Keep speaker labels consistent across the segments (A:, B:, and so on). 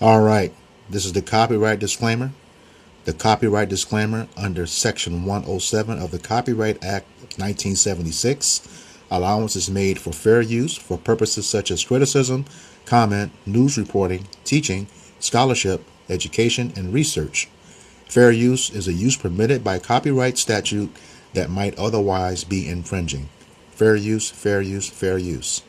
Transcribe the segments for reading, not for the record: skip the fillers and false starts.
A: All right, this is the copyright disclaimer. The copyright disclaimer under Section 107 of the Copyright Act of 1976. Allowance is made for fair use for purposes such as criticism, comment, news reporting, teaching, scholarship, education, and research. Fair use is a use permitted by copyright statute that might otherwise be infringing. Fair use, fair use, fair use.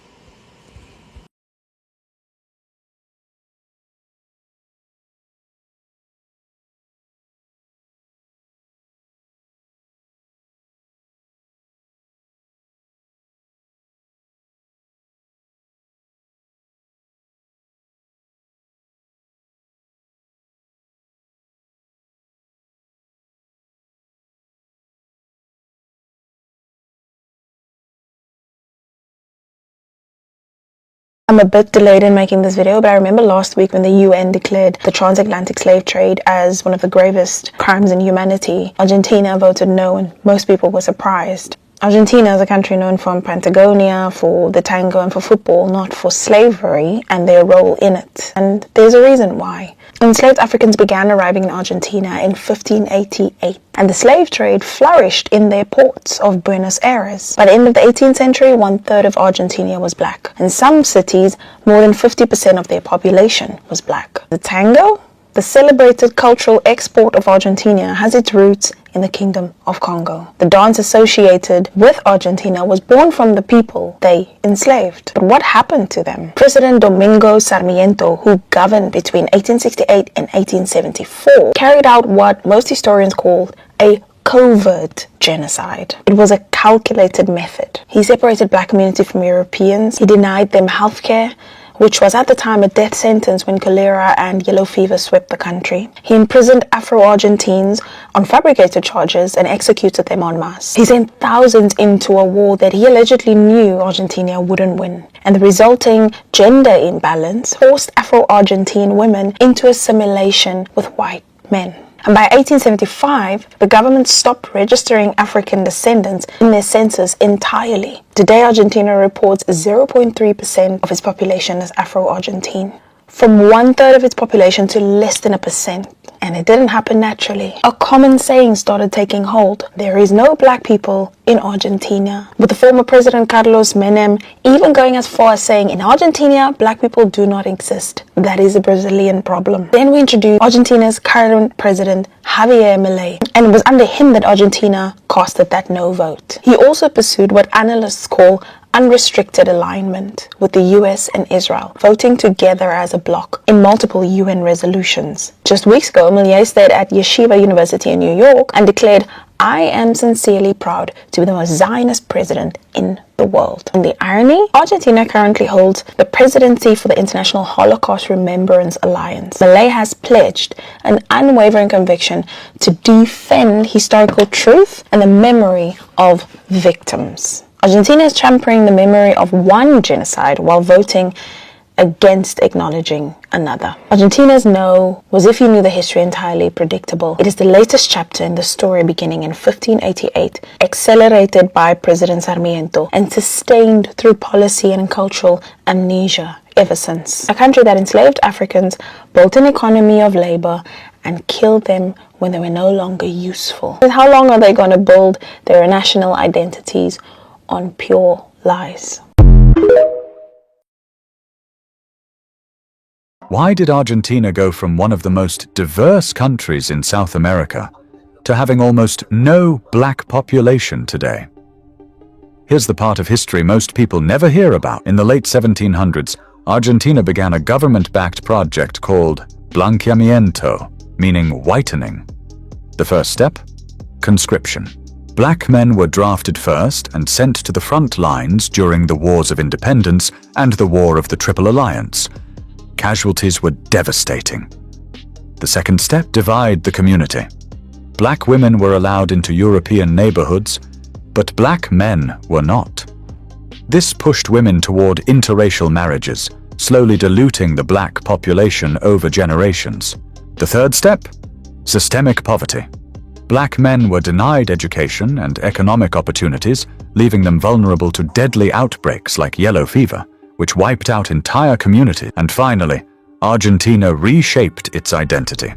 B: I'm a bit delayed in making this video, but I remember last week when the UN declared the transatlantic slave trade as one of the gravest crimes in humanity, Argentina voted no, and most people were surprised. Argentina is a country known for Patagonia, for the tango and for football, not for slavery and their role in it. And there's a reason why. Enslaved Africans began arriving in Argentina in 1588, and the slave trade flourished in their ports of Buenos Aires. By the end of the 18th century, 1/3 of Argentina was black. In some cities, more than 50% of their population was black. The tango, the celebrated cultural export of Argentina, has its roots in the Kingdom of Congo. The dance associated with Argentina was born from the people they enslaved. But what happened to them? President Domingo Sarmiento, who governed between 1868 and 1874, carried out what most historians call a covert genocide. It was a calculated method. He separated black community from Europeans. He denied them healthcare, which was at the time a death sentence when cholera and yellow fever swept the country. He imprisoned Afro-Argentines on fabricated charges and executed them en masse. He sent thousands into a war that he allegedly knew Argentina wouldn't win. And the resulting gender imbalance forced Afro-Argentine women into assimilation with white men. And by 1875, the government stopped registering African descendants in their census entirely. Today, Argentina reports 0.3% of its population as Afro-Argentine, from 1/3 of its population to less than 1%. And it didn't happen naturally. A common saying started taking hold: there is no black people in Argentina, with the former President Carlos Menem even going as far as saying, in Argentina, black people do not exist. That is a Brazilian problem. Then we introduced Argentina's current president, Javier Milei, and it was under him that Argentina casted that no vote. He also pursued what analysts call unrestricted alignment with the US and Israel, voting together as a bloc in multiple UN resolutions. Just weeks ago, Milei stayed at Yeshiva University in New York and declared, "I am sincerely proud to be the most Zionist president in the world." And the irony? Argentina currently holds the presidency for the International Holocaust Remembrance Alliance. Milei has pledged an unwavering conviction to defend historical truth and the memory of victims. Argentina is championing the memory of one genocide while voting against acknowledging another. Argentina's no was, if you knew the history, entirely predictable. It is the latest chapter in the story beginning in 1588, accelerated by President Sarmiento and sustained through policy and cultural amnesia ever since. A country that enslaved Africans, built an economy of labor, and killed them when they were no longer useful. How long are they going to build their national identities on pure lies?
C: Why did Argentina go from one of the most diverse countries in South America to having almost no black population today? Here's the part of history most people never hear about. In the late 1700s, Argentina began a government-backed project called blanqueamiento, meaning whitening. The first step? Conscription. Black men were drafted first and sent to the front lines during the Wars of Independence and the War of the Triple Alliance. Casualties were devastating. The second step: divide the community. Black women were allowed into European neighborhoods, but black men were not. This pushed women toward interracial marriages, slowly diluting the black population over generations. The third step: systemic poverty. Black men were denied education and economic opportunities, leaving them vulnerable to deadly outbreaks like yellow fever, which wiped out entire communities. And finally, Argentina reshaped its identity.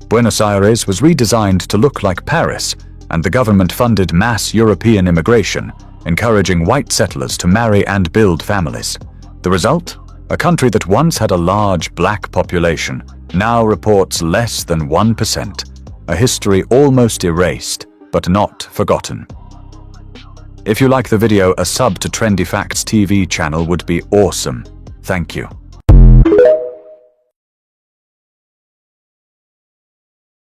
C: Buenos Aires was redesigned to look like Paris, and the government funded mass European immigration, encouraging white settlers to marry and build families. The result? A country that once had a large black population now reports less than 1%, a history almost erased, but not forgotten. If you like the video, a sub to Trendy Facts TV channel would be awesome. Thank you.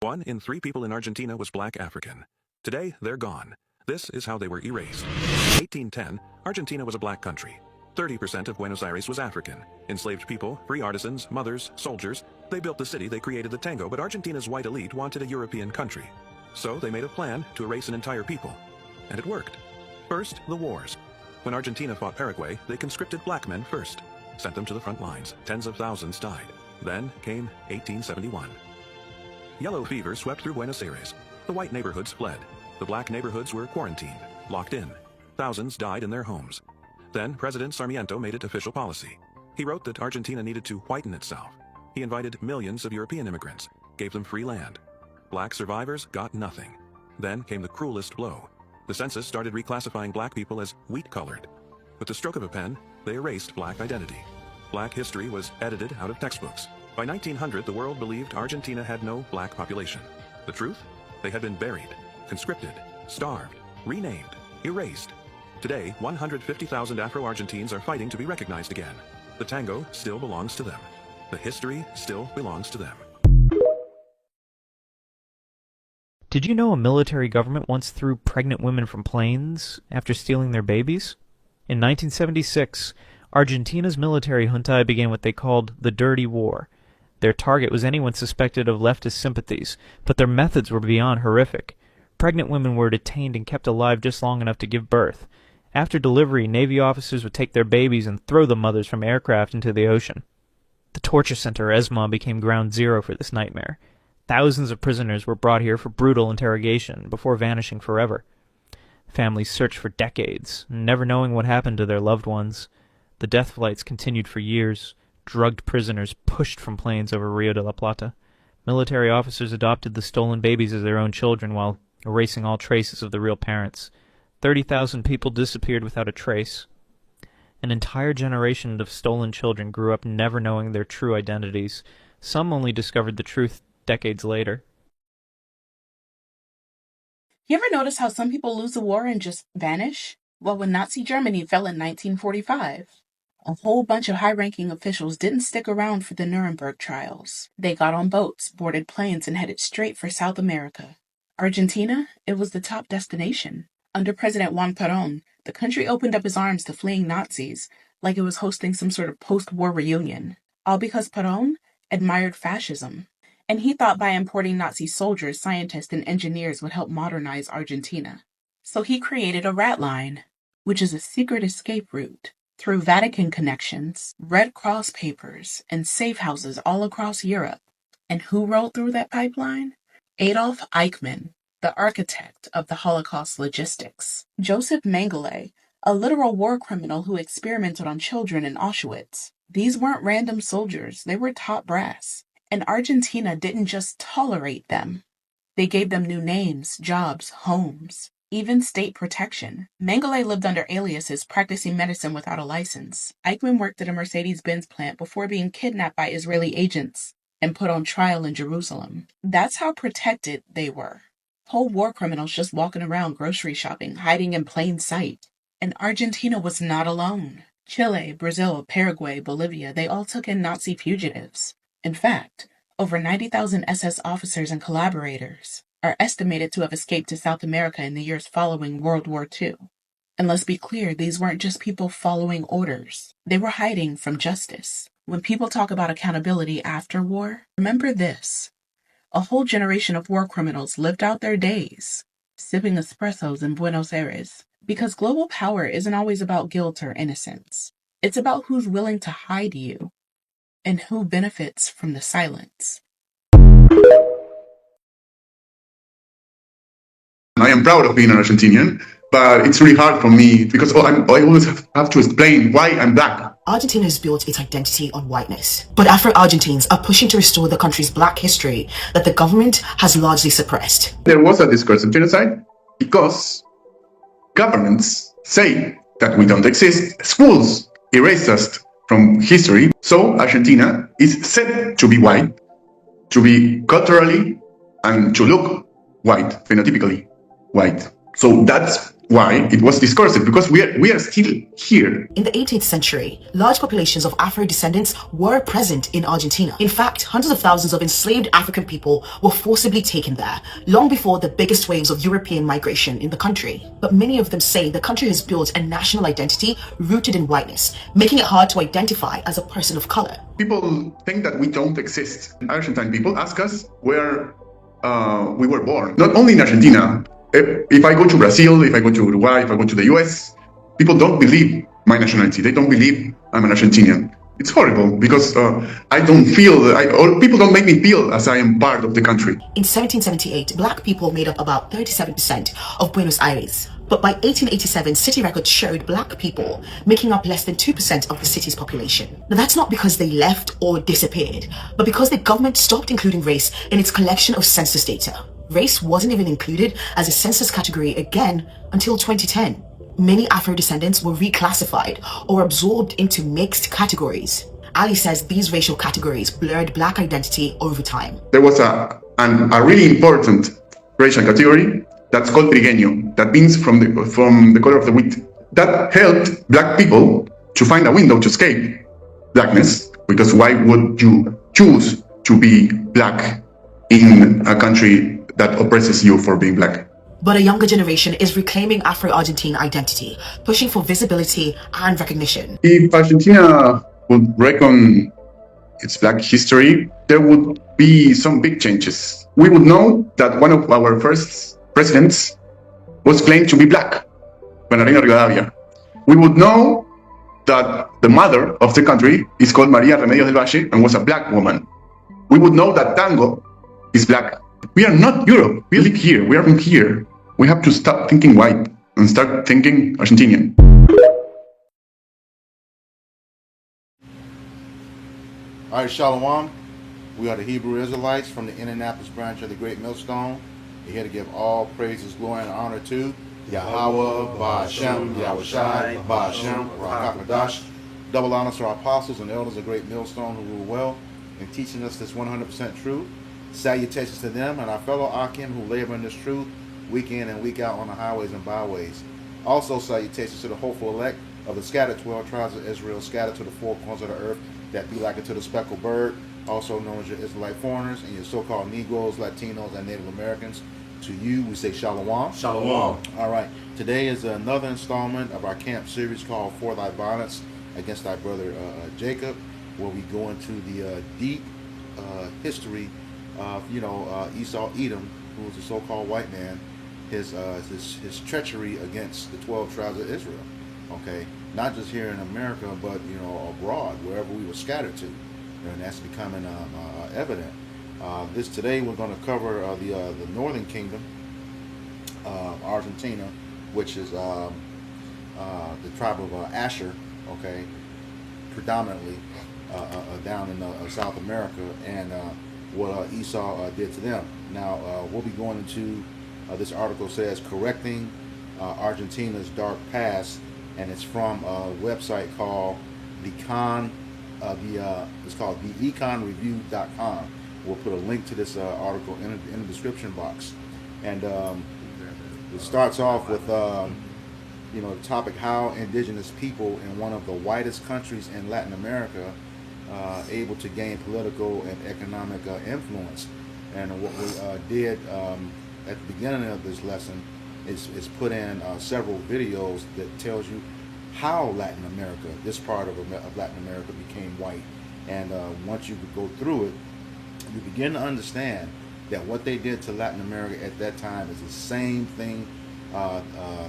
D: 1 in 3 people in Argentina was black African. Today, they're gone. This is how they were erased. In 1810, Argentina was a black country. 30% of Buenos Aires was African. Enslaved people, free artisans, mothers, soldiers. They built the city, they created the tango, but Argentina's white elite wanted a European country. So they made a plan to erase an entire people. And it worked. First, the wars. When Argentina fought Paraguay, they conscripted black men first. Sent them to the front lines. Tens of thousands died. Then came 1871. Yellow fever swept through Buenos Aires. The white neighborhoods fled. The black neighborhoods were quarantined, locked in. Thousands died in their homes. Then President Sarmiento made it official policy. He wrote that Argentina needed to whiten itself. He invited millions of European immigrants, gave them free land. Black survivors got nothing. Then came the cruelest blow. The census started reclassifying black people as wheat-colored. With the stroke of a pen, they erased black identity. Black history was edited out of textbooks. By 1900, the world believed Argentina had no black population. The truth? They had been buried, conscripted, starved, renamed, erased. Today, 150,000 Afro-Argentines are fighting to be recognized again. The tango still belongs to them. The history still belongs to them.
E: Did you know a military government once threw pregnant women from planes after stealing their babies? In 1976, Argentina's military junta began what they called the Dirty War. Their target was anyone suspected of leftist sympathies, but their methods were beyond horrific. Pregnant women were detained and kept alive just long enough to give birth. After delivery, Navy officers would take their babies and throw the mothers from aircraft into the ocean. The torture center ESMA became ground zero for this nightmare. Thousands of prisoners were brought here for brutal interrogation before vanishing forever. Families searched for decades, never knowing what happened to their loved ones. The death flights continued for years. Drugged prisoners pushed from planes over Rio de la Plata. Military officers adopted the stolen babies as their own children while erasing all traces of the real parents. 30,000 people disappeared without a trace. An entire generation of stolen children grew up never knowing their true identities. Some only discovered the truth decades later.
F: You ever notice how some people lose a war and just vanish? Well, when Nazi Germany fell in 1945, a whole bunch of high-ranking officials didn't stick around for the Nuremberg trials. They got on boats, boarded planes, and headed straight for South America. Argentina, it was the top destination. Under President Juan Perón, the country opened up its arms to fleeing Nazis, like it was hosting some sort of post-war reunion. All because Perón admired fascism. And he thought by importing Nazi soldiers, scientists, and engineers would help modernize Argentina. So he created a rat line, which is a secret escape route. Through Vatican connections, Red Cross papers, and safe houses all across Europe. And who rolled through that pipeline? Adolf Eichmann, the architect of the Holocaust logistics. Joseph Mengele, a literal war criminal who experimented on children in Auschwitz. These weren't random soldiers, they were top brass. And Argentina didn't just tolerate them. They gave them new names, jobs, homes. Even state protection. Mengele lived under aliases, practicing medicine without a license. Eichmann worked at a Mercedes-Benz plant before being kidnapped by Israeli agents and put on trial in Jerusalem. That's how protected they were. Whole war criminals just walking around grocery shopping, hiding in plain sight. And Argentina was not alone. Chile, Brazil, Paraguay, Bolivia, they all took in Nazi fugitives. In fact, over 90,000 SS officers and collaborators are estimated to have escaped to South America in the years following World War II. And let's be clear, these weren't just people following orders. They were hiding from justice. When people talk about accountability after war, remember this. A whole generation of war criminals lived out their days, sipping espressos in Buenos Aires. Because global power isn't always about guilt or innocence. It's about who's willing to hide you and who benefits from the silence.
G: I am proud of being an Argentinian, but it's really hard for me because I always have to explain why I'm black.
H: Argentina has built its identity on whiteness, but Afro-Argentines are pushing to restore the country's black history that the government has largely suppressed.
G: There was a discourse of genocide because governments say that we don't exist. Schools erase us from history. So Argentina is said to be white, to be culturally and to look white, phenotypically white. So that's why it was discursive, because we are still here.
H: In the 18th century, large populations of Afro descendants were present in Argentina. In fact, hundreds of thousands of enslaved African people were forcibly taken there, long before the biggest waves of European migration in the country. But many of them say the country has built a national identity rooted in whiteness, making it hard to identify as a person of color.
G: People think that we don't exist. Argentine people ask us where we were born. Not only in Argentina. If I go to Brazil, if I go to Uruguay, if I go to the US, people don't believe my nationality. They don't believe I'm an Argentinian. It's horrible because I don't feel, or people don't make me feel as I am part of the country.
H: In 1778, black people made up about 37% of Buenos Aires. But by 1887, city records showed black people making up less than 2% of the city's population. Now, that's not because they left or disappeared, but because the government stopped including race in its collection of census data. Race wasn't even included as a census category again until 2010. Many Afro-descendants were reclassified or absorbed into mixed categories. Ali says these racial categories blurred black identity over time.
G: There was a really important racial category that's called trigueño, that means from the color of the wheat. That helped black people to find a window to escape blackness, because why would you choose to be black in a country that oppresses you for being black?
H: But a younger generation is reclaiming Afro-Argentine identity, pushing for visibility and recognition.
G: If Argentina would reckon its black history, there would be some big changes. We would know that one of our first presidents was claimed to be black, Bernardino Rivadavia. We would know that the mother of the country is called María Remedios del Valle and was a black woman. We would know that tango is black. We are not Europe. We live here. We are from here. We have to stop thinking white and start thinking Argentinian.
A: All right, Shalom. We are the Hebrew Israelites from the Indianapolis branch of the Great Millstone. We're here to give all praises, glory, and honor to Yahweh, Ba'ashem, Yahushai, Ba'ashem, Rakakadash. Double honors to our apostles and elders of Great Millstone who rule well in teaching us this 100% truth. Salutations to them and our fellow Akim who labor in this truth week in and week out on the highways and byways. Also salutations to the hopeful elect of the scattered 12 tribes of Israel, scattered to the four corners of the earth, that be like unto the speckled bird, also known as your Israelite foreigners and your so-called Negroes, Latinos, and Native Americans. To you, we say Shalom.
I: Shalom.
A: All right. Today is another installment of our camp series called For Thy Violence Against Thy Brother Jacob, where we go into the deep history of, Esau Edom, who was a so-called white man, his treachery against the 12 tribes of Israel. Okay, not just here in America, but abroad, wherever we were scattered to, and that's becoming evident. Today we're going to cover the northern kingdom of Argentina, which is the tribe of Asher. Okay, predominantly down in South America, and what Esau did to them. Now we'll be going into this article says correcting Argentina's dark past, and it's from a website called it's called theeconreview.com. We'll put a link to this article in the description box, and it starts off with the topic: how indigenous people in one of the whitest countries in Latin America able to gain political and economic influence. And what we did at the beginning of this lesson is put in several videos that tells you how Latin America, this part of Latin America, became white. And once you go through it, you begin to understand that what they did to Latin America at that time is the same thing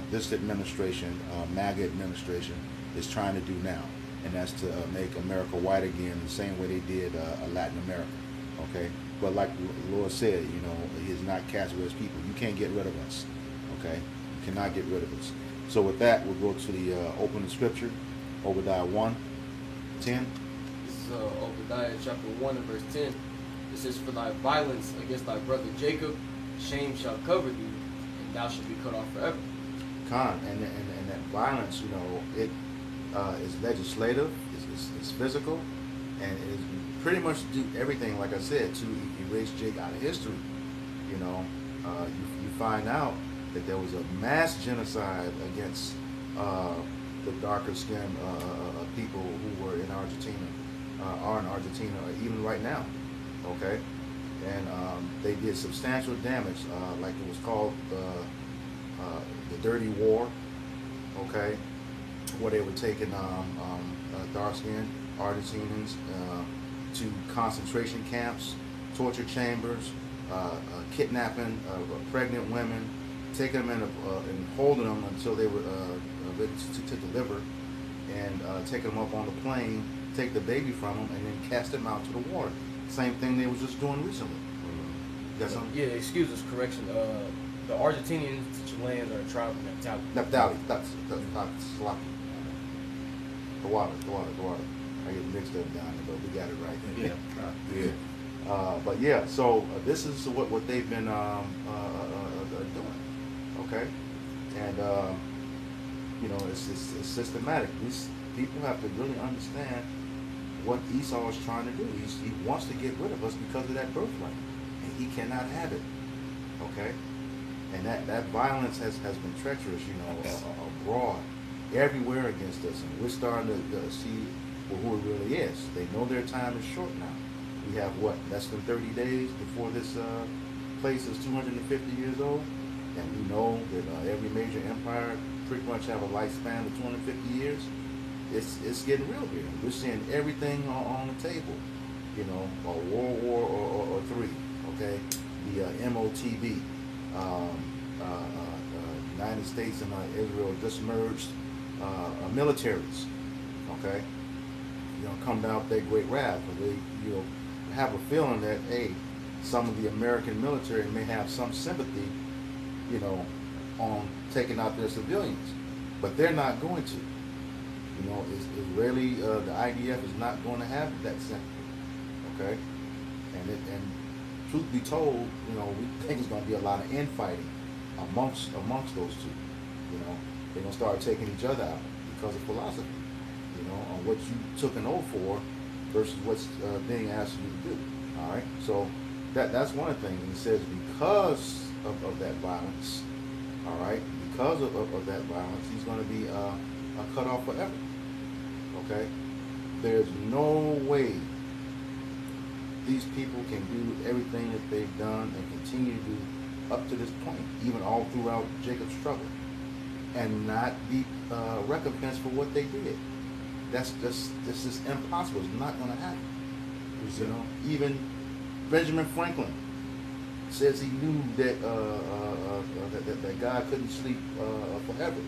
A: this administration, MAGA administration, is trying to do now. And that's to make America white again the same way they did Latin America. Okay? But like the Lord said, He is not cast with His people. You can't get rid of us. Okay? You cannot get rid of us. So with that, we'll go to the opening scripture, Obadiah 1, 10.
I: This is Obadiah chapter 1 and verse 10. It says, "For thy violence against thy brother Jacob, shame shall cover thee, and thou shalt be cut off forever."
A: And that violence, you know, it is legislative, it's physical, and it is pretty much do everything, like I said, to erase Jake out of history. You know, you find out that there was a mass genocide against the darker skinned people who were in Argentina, are in Argentina, even right now. Okay, and they did substantial damage, like it was called the Dirty War. Okay, where they were taking dark-skinned Argentinians to concentration camps, torture chambers, kidnapping pregnant women, taking them in and holding them until they were ready to deliver, and taking them up on the plane, take the baby from them, and then cast them out to the water. Same thing they was just doing recently. Got something?
I: Yeah, excuse us, correction. The Argentinian Chileans are a tribe of Naphtali.
A: Naphtali, that's sloppy. The water. I get mixed up down there, but we got it right. Yeah. But yeah, so this is what they've been doing. Okay, and you know, it's systematic. These people have to really understand what Esau is trying to do. He wants to get rid of us because of that birthright, and he cannot have it. Okay, and that violence has been treacherous, you know, abroad, everywhere against us, and we're starting to see who it really is. They know their time is short now. We have what, less than 30 days before this place is 250 years old, and we know that every major empire pretty much have a lifespan of 250 years. It's getting real here. We're seeing everything on the table. You know, a World War or three. Okay, the MOTB, United States and Israel just merged militaries. Okay, you know, come down with that great wrath. But they, you know, have a feeling that, hey, some of the American military may have some sympathy, you know, on taking out their civilians, but they're not going to. You know, Israeli, the IDF is not going to have that sympathy. Okay, and truth be told, you know, we think it's going to be a lot of infighting amongst those two. You know, they're going to start taking each other out because of philosophy. You know, on what you took an oath for versus what's being asked you to do. All right, so that's one of the things. He says because of that violence, all right, because of that violence, he's going to be cut off forever. Okay, there's no way these people can do everything that they've done and continue to do up to this point, even all throughout Jacob's struggle, and not be recompensed for what they did. This is impossible. It's not going to happen. You know, even Benjamin Franklin says he knew that that God couldn't sleep forever.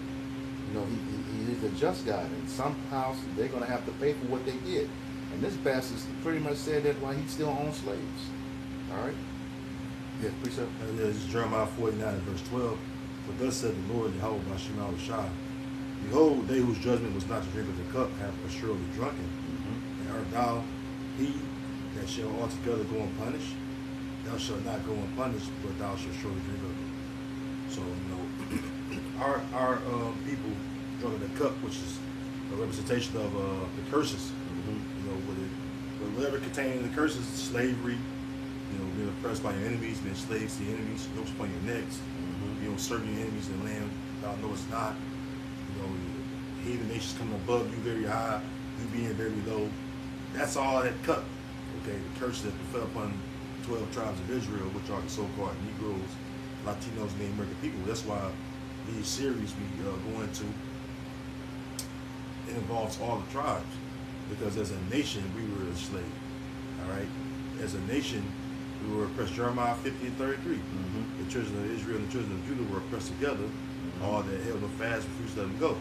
A: You know, he is a just God, and somehow they're going to have to pay for what they did. And this passage pretty much said that while he still owns slaves. All right.
J: Yeah, precept. This is Jeremiah 49 and verse 12. But thus said the Lord, Yahweh Bashim al-Shah, behold, they whose judgment was not to drink of the cup have assuredly drunken. And art thou he that shall altogether go unpunished? Thou shalt not go unpunished, but thou shalt surely drink of it. So, you know, our people drunk the cup, which is a representation of the curses. You know, whatever containing the curses, slavery, you know, being oppressed by your enemies, being slaves to your enemies, ropes upon your necks, you know, serving your enemies in the land thou knowest not. You know, heathen nations coming above you very high, you being very low. That's all that cup. Okay, the curses that fell upon 12 tribes of Israel, which are the so-called Negroes, Latinos, Native American people. That's why these series we go into, it involves all the tribes, because as a nation we were enslaved. All right, as a nation we were oppressed. Jeremiah 50 and 33. The children of Israel and the children of Judah were oppressed together. All that held them fast refused to let them go.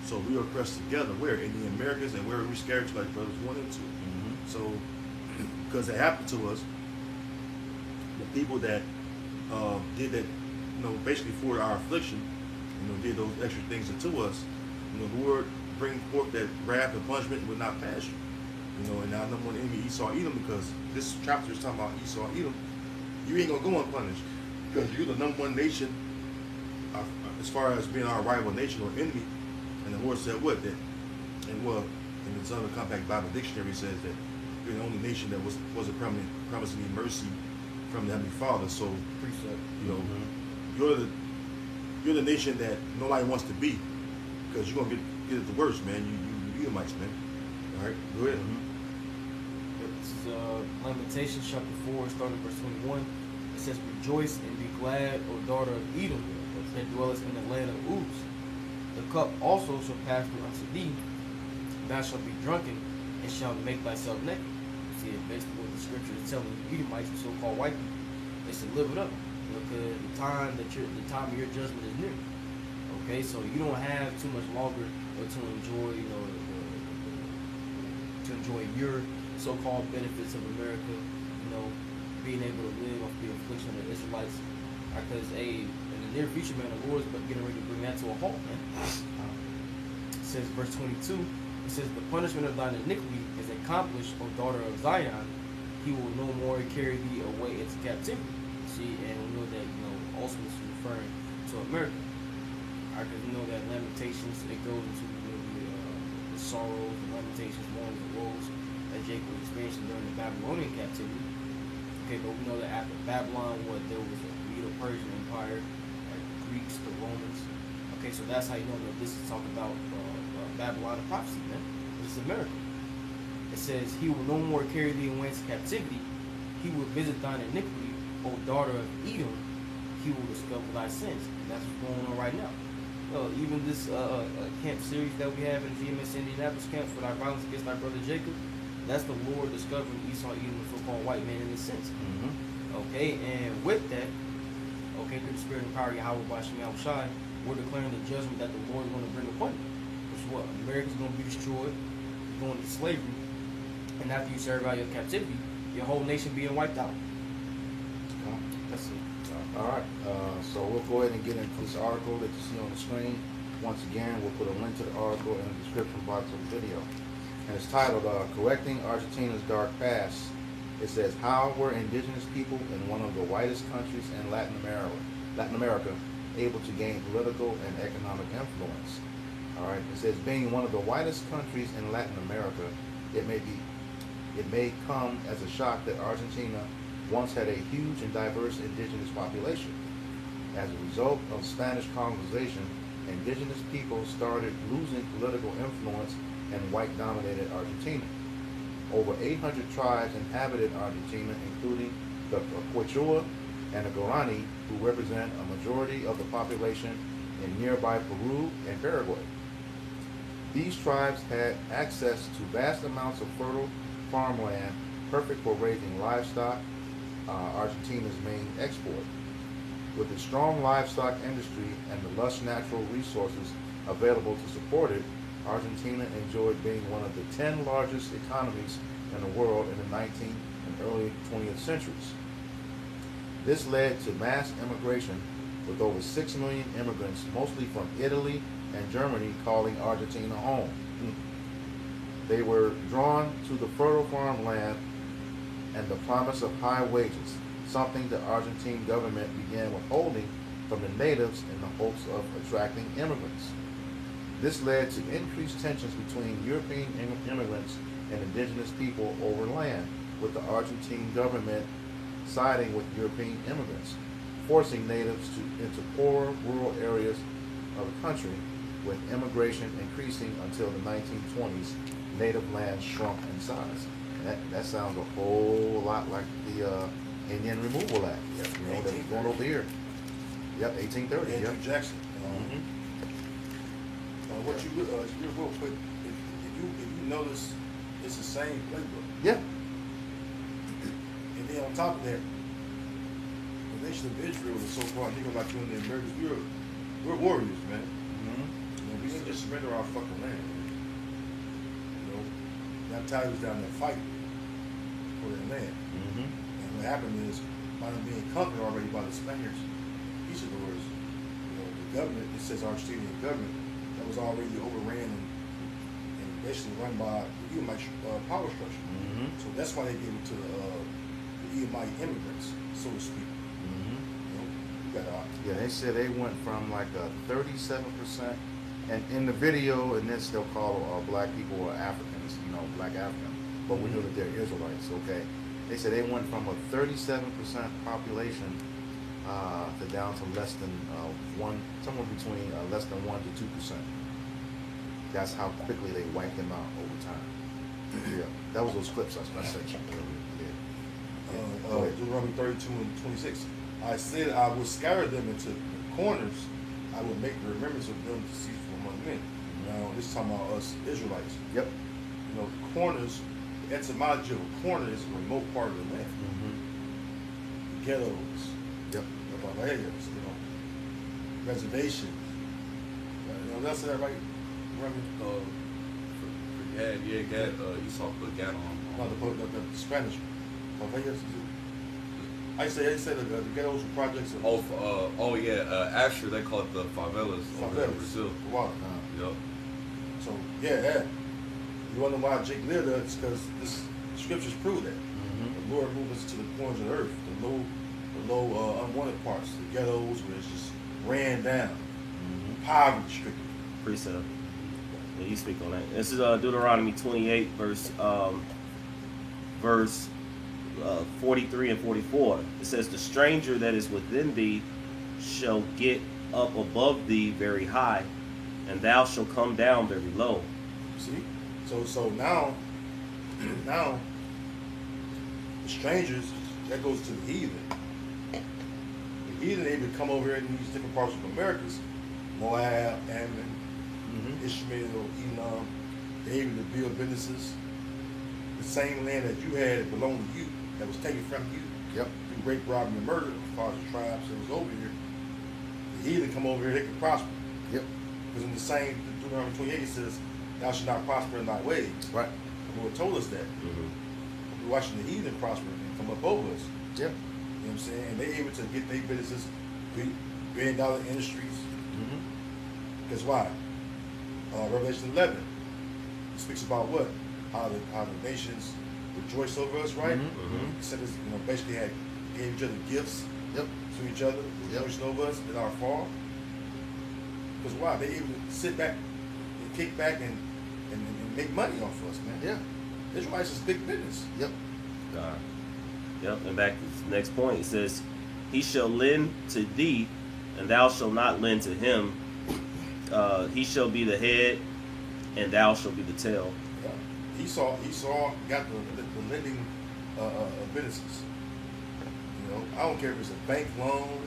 J: So we were oppressed together. Where? In the Americas, and where we scattered to like brothers 1 and 2. So because it happened to us, the people that did that, you know, basically for our affliction, you know, did those extra things to us, you know, the Lord bring forth that wrath and punishment would not pass you. You know, and now number one enemy Esau Edom, because this chapter is talking about Esau Edom. You ain't gonna go unpunished because you're the number one nation as far as being our rival nation or enemy. And the Lord said what? That, and well, in the Zondervan Compact Bible Dictionary says that you're the only nation that wasn't promising me mercy from the Heavenly Father. So, you know, you're the nation that nobody wants to be, because you're gonna get it the worst, man. You Edomites, man. All right, go ahead.
I: This is Lamentations chapter 4, starting verse 21. It says, "Rejoice and be glad, O daughter of Edom, that dwellest in the land of Uz. The cup also shall pass through unto thee. Thou shalt be drunken, and shalt make thyself naked." See, basically what the scripture is telling the Edomites, the so-called white people, is to live it up, because the time of your judgment is near. Okay, so you don't have too much longer to enjoy, you know, to enjoy your so-called benefits of America. You know, being able to live off the affliction of the Israelites, because in the near future, man, the Lord's getting ready to bring that to a halt, man. It says, verse 22. It says, "The punishment of thine iniquity is accomplished, O daughter of Zion. He will no more carry thee away into captivity." See, and we know that, you know, also is referring to America. Because we know that Lamentations, it goes into, you know, the sorrows, the lamentations, mourning, the woes that Jacob was experiencing during the Babylonian captivity. Okay, but we know that after Babylon, there was a Medo-Persian Empire, like the Greeks, the Romans. Okay, so that's how you know that this is talking about Babylon and prophecy, man. This is America. It says, "He will no more carry thee away into captivity. He will visit thine iniquity, O daughter of Edom. He will discover thy sins." And that's what's going on right now. Even this camp series that we have in GMS Indianapolis camp for thy violence against thy brother Jacob, that's the Lord discovering Esau, Edom, the so-called white man in this sense. Okay, and with that, okay, through the spirit and power of Yahweh by Shem Shai, we're declaring the judgment that the Lord is going to bring upon you. Which is what? America's going to be destroyed, going into slavery, and after you serve out your captivity, your whole nation being wiped out. That's it.
A: All right, so we'll go ahead and get into this article that you see on the screen. Once again, we'll put a link to the article in the description box of the video. And it's titled, "Correcting Argentina's Dark Past." It says, "How were indigenous people in one of the whitest countries in Latin America able to gain political and economic influence?" All right, it says, "Being one of the whitest countries in Latin America, it may come as a shock that Argentina once had a huge and diverse indigenous population. As a result of Spanish colonization, indigenous people started losing political influence in white-dominated Argentina. Over 800 tribes inhabited Argentina, including the Quechua and the Guarani, who represent a majority of the population in nearby Peru and Paraguay. These tribes had access to vast amounts of fertile farmland, perfect for raising livestock, Argentina's main export. With a strong livestock industry and the lush natural resources available to support it, Argentina enjoyed being one of the 10 largest economies in the world in the 19th and early 20th centuries. This led to mass immigration, with over 6 million immigrants, mostly from Italy and Germany, calling Argentina home. They were drawn to the fertile farmland and the promise of high wages, something the Argentine government began withholding from the natives in the hopes of attracting immigrants. This led to increased tensions between European immigrants and indigenous people over land, with the Argentine government siding with European immigrants, forcing natives into poorer rural areas of the country. With immigration increasing until the 1920s, native land shrunk in size. That sounds a whole lot like the Indian Removal Act, you know, that's going over here. Yep, 1830.
J: Andrew
A: Yep.
J: Jackson. What you real quick, if you notice, it's the same playbook.
A: Yeah.
J: And then on top of that, the nation of Israel, the so-called nigga like you in the Americans, we're warriors, man. You know, we didn't just surrender our fucking land. You know, that time was down there fighting for their land. And what happened is, by them being conquered already by the Spaniards, peaceadores, you know, the government, it says Argentinian government, that was already overran and basically run by the Edomite power structure. So that's why they gave it to the Edomite immigrants, so to speak. You know, you got
A: Yeah, they said they went from like a 37%, and in the video, in this they'll call black people or Africans, you know, black African, but we know that they're Israelites. Okay, they said they went from a 37% population to down to less than somewhere between less than 1 to 2%. That's how quickly they wiped them out over time. Yeah, that was those clips I sent you earlier.
J: Deuteronomy 32 and 26. I said I would scatter them into corners. I would make the remembrance of them to cease from among men. Now, this is talking about us Israelites.
A: Yep.
J: You know, corners, the etymology of a corner is a remote part of the land. The ghettos.
A: Yep.
J: The barriers, you know, reservations. You know, that's everybody.
K: Gad, Esau put Gad on.
J: No, the Spanish. Barriers. I say the ghettos and projects.
K: Actually they call it the favelas over there in Brazil.
J: Wow.
K: Yep.
J: So yeah. You wonder why Jake lived there? It's because this scriptures prove that the Lord moved us to the corners of the earth, the low unwanted parts, the ghettos where it's just ran down, poverty stricken.
L: Precept. Yeah, you speak on that. This is Deuteronomy 28, verse 43 and 44. It says, "The stranger that is within thee shall get up above thee very high, and thou shalt come down very low."
J: See? So now the strangers, that goes to the heathen. The heathen, they would come over here in these different parts of Americas, Moab, Ammon, Ishmael, Edom, they able to build businesses. The same land that you had that belonged to you, that was taken from you, through rape, robbery, and murder, as far as the tribes that was over here. The heathen come over here, they can prosper.
A: Yep.
J: Because in the same Deuteronomy 28 it says, "Thou shalt not prosper in thy ways."
A: Right.
J: The Lord told us that. We're watching the heathen prosper and come up over us.
A: Yep.
J: You know what I'm saying? And they able to get their businesses, billion-dollar industries. Because why? Revelation 11 speaks about what? How the nations rejoice over us, right? It said this, you know, basically gave each other gifts to each other, rejoicing over us in our fall. Because why? They able to sit back and kick back and make money off us, man.
A: Yeah.
J: Israelites is big business.
A: Yep.
L: Yep. And back to the next point, it says, "He shall lend to thee, and thou shalt not lend to him. He shall be the head, and thou shalt be the tail."
J: Yeah. Esau got the lending businesses. You know, I don't care if it's a bank loan,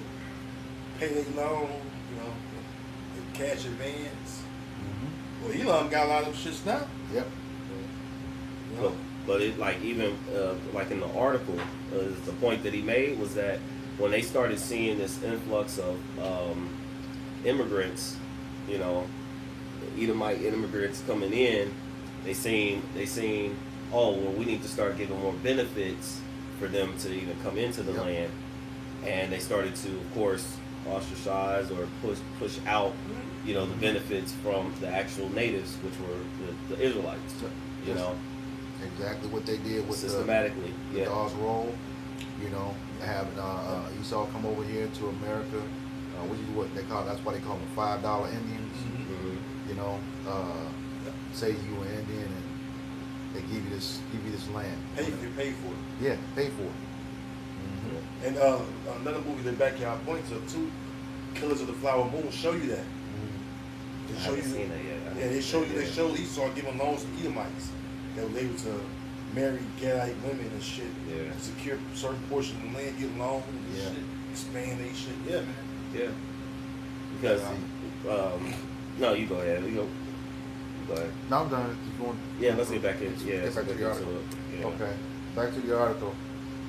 J: payday loan, you know, a cash advance. Well, Elon got a lot of shits now.
A: Yep.
J: You know?
L: But it like even like in the article, the point that he made was that when they started seeing this influx of immigrants, you know, Edomite immigrants coming in, they seen, oh well, we need to start giving more benefits for them to even come into the land, and they started to, of course, ostracize or push out, you know, the benefits from the actual natives, which were the Israelites, you know.
A: Exactly what they did with
L: systematically,
A: the Dawes Roll, you know, having Esau come over here to America, which is what they call, that's why they call them $5 Indians. You know, say you were Indian and they give you this land.
J: Pay for it.
A: Yeah, pay for it.
J: And another movie that Backyard points up to, Killers of the Flower Moon, show you that. They show you
L: seen that yet.
J: Yeah, they show Esau giving loans to Edomites that was able to marry Gadite women and shit.
L: Yeah.
J: Secure certain portions of the land, get loans and shit, expand they shit. Yeah, man.
L: Yeah. Because no, you go ahead. You go ahead.
A: No, I'm done. Just going.
L: Yeah, let's get back in. Yeah,
A: get back to the article.
L: Yeah.
A: Okay, back to the article.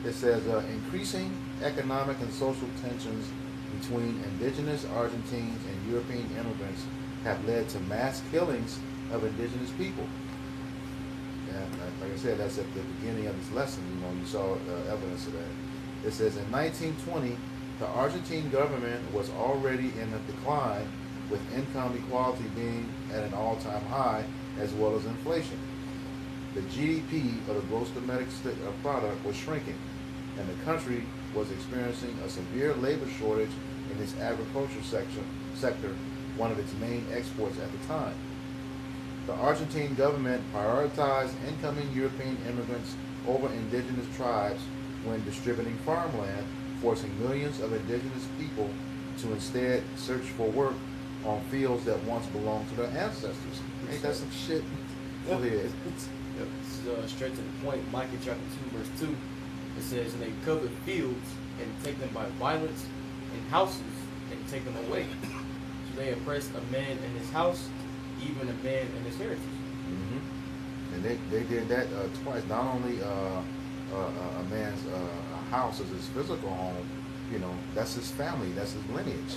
A: It says increasing economic and social tensions between indigenous Argentines and European immigrants have led to mass killings of indigenous people. And like I said, that's at the beginning of this lesson. You know, you saw evidence of that. It says in 1920, the Argentine government was already in a decline, with income equality being at an all-time high as well as inflation. The GDP of the gross domestic product was shrinking, and the country was experiencing a severe labor shortage in its agriculture sector, one of its main exports at the time. The Argentine government prioritized incoming European immigrants over indigenous tribes when distributing farmland, forcing millions of indigenous people to instead search for work on fields that once belonged to their ancestors. Ain't that some shit? Go ahead.
I: It's straight to the point. Micah chapter 2, verse 2. It says, "And they covet fields and take them by violence, and houses and take them away. So they oppress a man in his house, even a man in his heritage."
A: Mm-hmm. And they did that twice. Not only a man's house is his physical home, you know, that's his family, that's his lineage.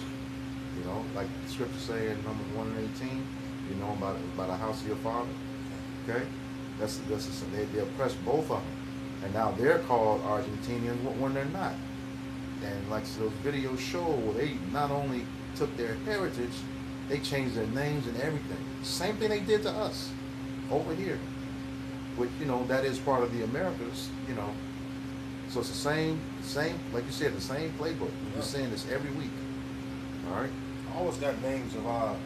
A: You know, like the scripture say in Numbers 1 and 18, you know, about the house of your father. Okay? They oppressed both of them. And now they're called Argentinians when they're not. And like those videos show, they not only took their heritage, they changed their names and everything. Same thing they did to us over here. Which, you know, that is part of the Americas, you know. So it's the same, like you said, the same playbook. We're just saying this every week. All right?
J: I always got names of our,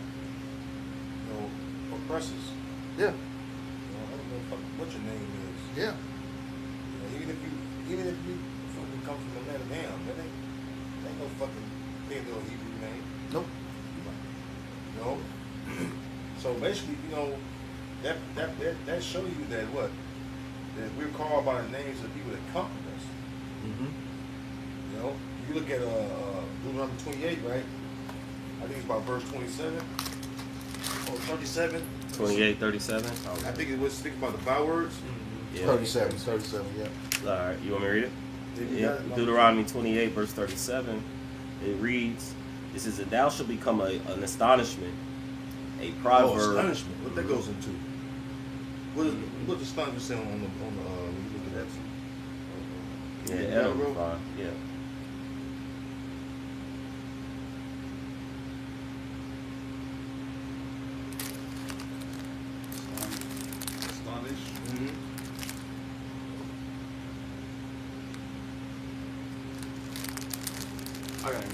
J: oppressors.
A: Yeah.
J: I don't know what your name is.
A: Yeah.
J: Even if you fucking come from the land of Ham, that ain't no fucking Paleo Hebrew name.
A: Nope.
J: So basically, that show you that that we're called by the names of people that conquered us.
A: Mm-hmm.
J: You look at Deuteronomy 28, right? I think it's about verse 27 or 37.
L: 28, 37.
J: I think it was speaking about the bywords.
L: Yeah.
A: 37, yeah.
L: All right, you want me to read it? Deuteronomy 28, verse 37. It reads, "It says that thou shalt become an astonishment, a proverb."
J: Oh, astonishment. What that goes into? What does astonishment say on the when you look at that?
L: Yeah, Edom, fine. Yeah.
J: Astonished.
A: Mm-hmm.
I: I got it.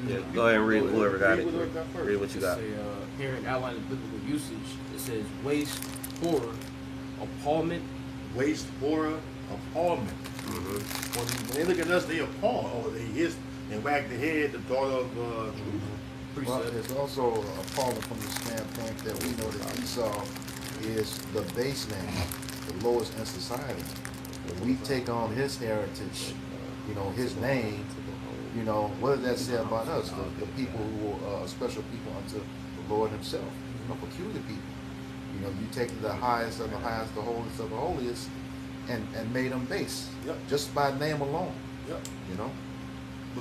L: Yeah, go ahead and read whoever got it. Read what you got.
I: Say, here in outline of biblical usage, it says waste, horror, appallment.
J: Waste, horror, appallment.
L: Mm-hmm.
J: When they look at us, they appall. Oh, they hiss and wag the head, the daughter of Jerusalem.
A: Well, it's also appalling from the standpoint that we know that Esau is the base man, the lowest in society. When we take on his heritage, his name, what does that say about us? The people who are special people unto the Lord himself, peculiar people. You take the highest of the highest, the holiest of the holiest, and made them base.
J: Yep.
A: Just by name alone.
J: Yep.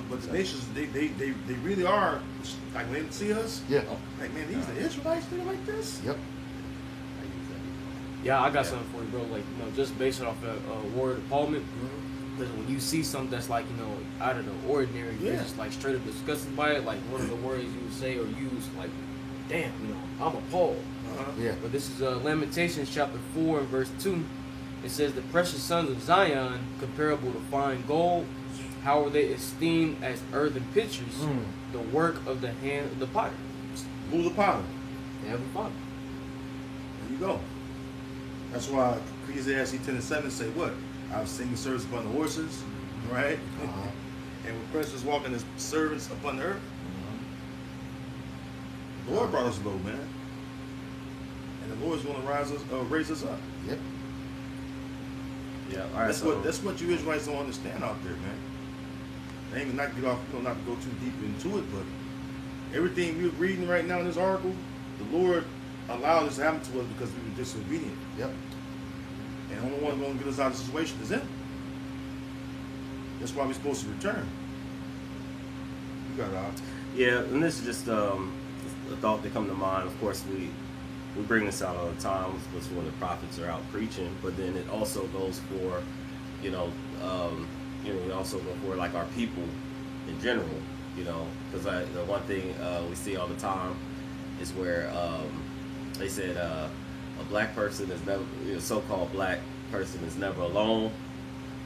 J: But the
A: So.
J: nations, they really are, like when they see us,
A: Yeah.
J: like, man, these the Israelites, they're like this?
A: Yep.
I: Yeah, I got something for you, bro. Like, just based it off that word appallment. Because when you see something that's like, out of the ordinary, you're just like straight up disgusted by it. Like one of the words you would say or use, like, damn, I'm appalled.
A: Yeah.
I: But this is Lamentations chapter 4 and verse 2. It says, "The precious sons of Zion, comparable to fine gold, how are they esteemed as earthen pitchers, the work of the hand of the potter."
J: Who's the potter?
I: The Heavenly Father.
J: There you go. That's why Ecclesiastes 10 and 7 say what? I've seen servants upon the horses, right? And when precious walking as servants upon the earth. The Lord brought us low, man. And the Lord's going to raise us up.
A: Yep.
L: Yeah. All right.
J: That's what you Israelites don't understand out there, man. They ain't not to get off, not to go too deep into it, but everything we're reading right now in this article, the Lord allowed this to happen to us because we were disobedient.
A: Yep.
J: And the only one going to get us out of the situation is Him. That's why we're supposed to return. You got it out.
L: Yeah, and this is just a thought that come to mind. Of course, we bring this out all the time, especially when the prophets are out preaching. But then it also goes for, we also go for like our people in general. Because the one thing we see all the time is where they said a black person is never, so-called black person is never alone.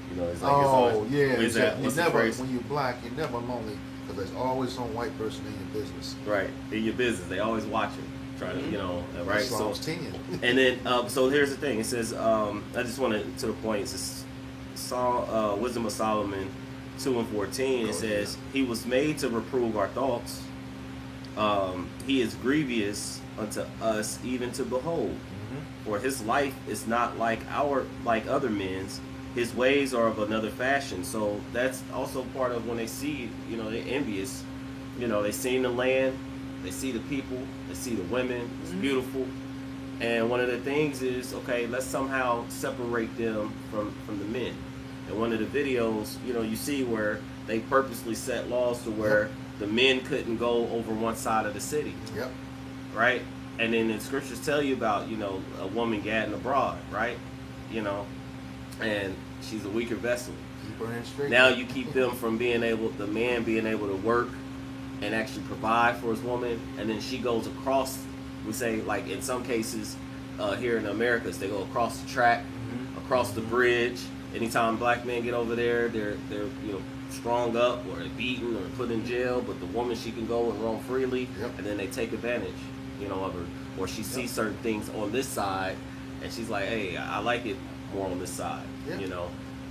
L: You know, it's like it's always, what's the phrase?
A: When you're black, you're never lonely because there's always some white person in your business.
L: Right, in your business, they always watching, trying to, right.
A: So 10.
L: And then, so here's the thing. It says, I just wanted to the point. It says, Wisdom of Solomon 2:14. It says, he was made to reprove our thoughts. He is grievous unto us, even to behold. For his life is not like other men's. His ways are of another fashion. So that's also part of when they see, they're envious. They see the land, they see the people, they see the women. It's beautiful. And one of the things is, okay, let's somehow separate them from the men. And one of the videos, you see where they purposely set laws to where the men couldn't go over one side of the city.
A: Yep.
L: Right? And then the scriptures tell you about, a woman gadding abroad, right? And she's a weaker vessel. Now you keep them from the man being able to work and actually provide for his woman, and then she goes across, we say, like in some cases here in the Americas, they go across the track, across the bridge. Anytime black men get over there, they're strung up or beaten or put in jail, but the woman, she can go and roam freely, and then they take advantage, of her. Or she sees certain things on this side, and she's like, hey, I like it more on this side,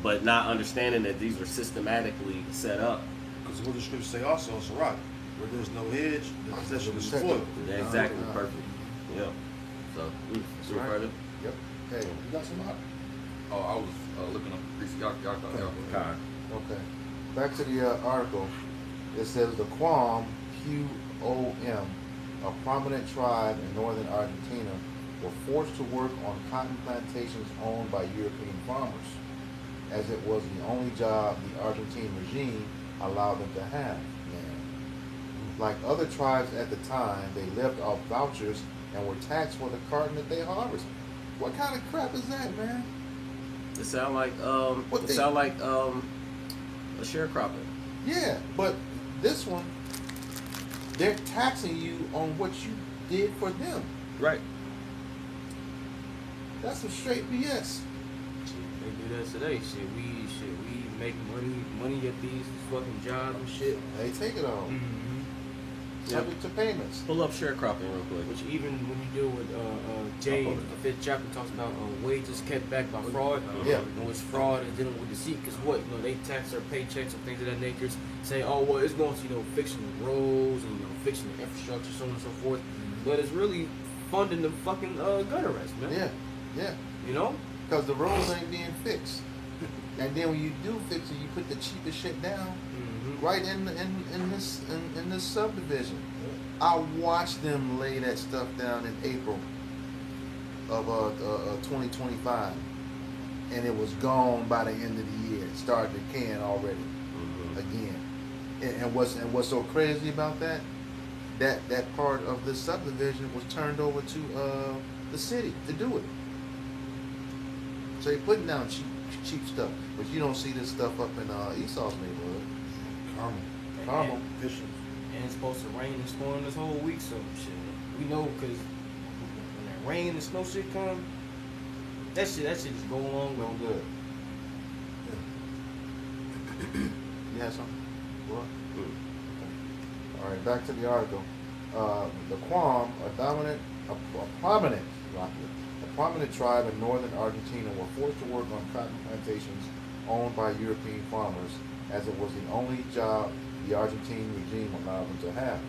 L: but not understanding that these are systematically set up.
J: Because what the scriptures say also, it's right. Where there's no hedge, the possession is spoiled.
L: Yeah, exactly, perfect. Yeah. So, further?
A: Yep. Hey, you got some up?
K: Oh, I was looking up the priest. Y'all.
A: Okay. Back to the article. It says the Quam, Q-O-M, a prominent tribe in northern Argentina, were forced to work on cotton plantations owned by European farmers, as it was the only job the Argentine regime allowed them to have. Like other tribes at the time, they lived off vouchers and were taxed for the cotton that they harvested. What kind of crap is that, man?
L: It sound like a sharecropping.
A: Yeah, but this one, they're taxing you on what you did for them.
L: Right.
A: That's some straight BS.
I: They do that today. We make money at these fucking jobs and shit.
A: They take it all. Subject to payments.
L: Pull up sharecropping real quick.
I: Which even when you deal with James, the 5th chapter talks about wages kept back by fraud. And what's fraud and dealing with deceit. Because they tax their paychecks and things of that nature. Say, oh well, it's going to fixing the roads and fixing the infrastructure, so on and so forth. But it's really funding the fucking gun arrest, man.
A: Yeah.
I: Because
A: the roads ain't being fixed. And then when you do fix it, you put the cheapest shit down right in this subdivision. I watched them lay that stuff down in April of 2025, and it was gone by the end of the year. It started decaying already again. And what's so crazy about that part of the subdivision was turned over to the city to do it. So they're putting down cheap stuff, but you don't see this stuff up in Esau's neighborhood. Carmel.
I: And it's supposed to rain and storm this whole week, so shit. We know because when that rain and snow shit come, that shit just go along
A: going good. You had something? What? All right, back to the article. The Quam, a prominent tribe in northern Argentina, were forced to work on cotton plantations owned by European farmers, as it was the only job the Argentine regime allowed them to have.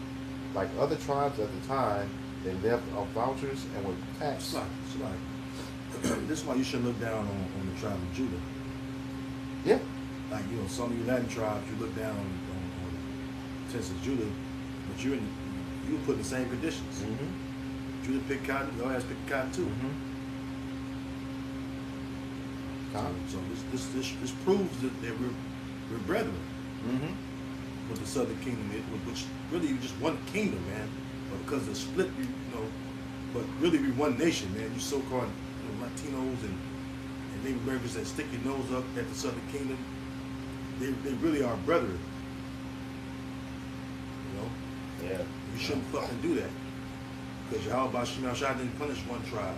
A: Like other tribes at the time, they lived off vouchers and were taxed.
J: This is why you should look down on the tribe of Judah.
A: Yeah.
J: Like, some of you Latin tribes, you look down on Texas, Judah, but you were put in the same conditions. Judah picked cotton, your ass picked cotton too. So this proves that we're brethren. With the Southern Kingdom, which really you just one kingdom, man. But because of the split, but really we one nation, man. You so-called Latinos and Native Americans that stick your nose up at the Southern Kingdom, they really are brethren.
L: Yeah.
J: You shouldn't fucking do that. Because Yahweh Shai didn't punish one tribe.